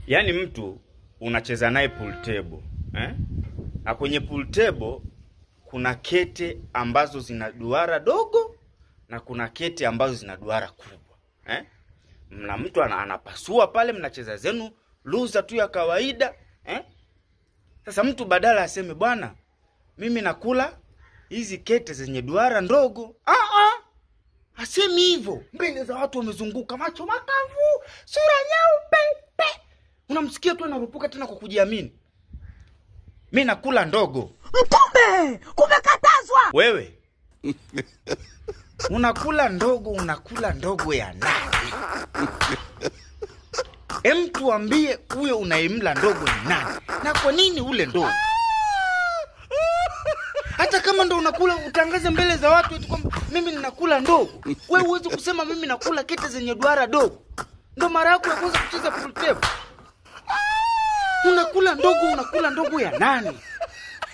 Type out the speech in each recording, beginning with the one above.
Yaani mtu unacheza naye pool table, na kwenye pool table kuna kete ambazo zina duara dogo na kuna kete ambazo zina duara kubwa, Mna mtu anapasua pale, mnacheza zenu loser tu ya kawaida, Sasa mtu badala aseme bwana mimi nakula hizi kete zenye duara ndogo, asemi hivyo mbele za watu wamezunguka, macho makavu, sura nyeupe. Unamsikia tu anarupuka tena kwa kujiamini. Mimi nakula ndogo. Mkumbe, kumekatazwa. Wewe unakula ndogo ya nani? Tuambie huyo unaimla ndogo ni nani? Na kwa nini ule ndogo? Hata kama ndo unakula utangaze mbele za watu eti kwamba mimi ninakula ndogo. Wewe huwezi kusema mimi nakula kete zenye duara dogo. Ndo mara yako ya kwanza kucheza pool table. Unakula ndogo ya nani?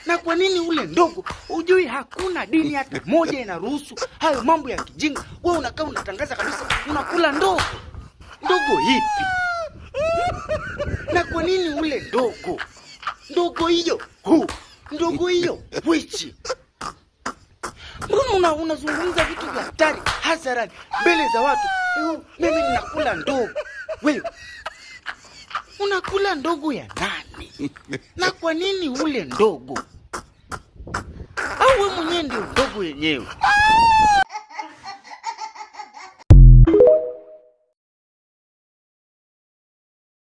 Na kwa nini ule ndogo? Ujui hakuna dini hata moja inaruhusu hayo mambo ya kijinga. Wewe unakaa unatangaza kabisa unakula ndogo. Ndogo ipi? Na kwa nini ule ndogo? Ndogo hiyo wichi? Mbona unazungumza vitu vya hatari hadharani mbele za watu? Mimi ninakula ndogo. Wewe unakula ndogo ya nani? Na kwa nini ule ndogo? Au wewe mwenyewe ndio ndogo yenyewe?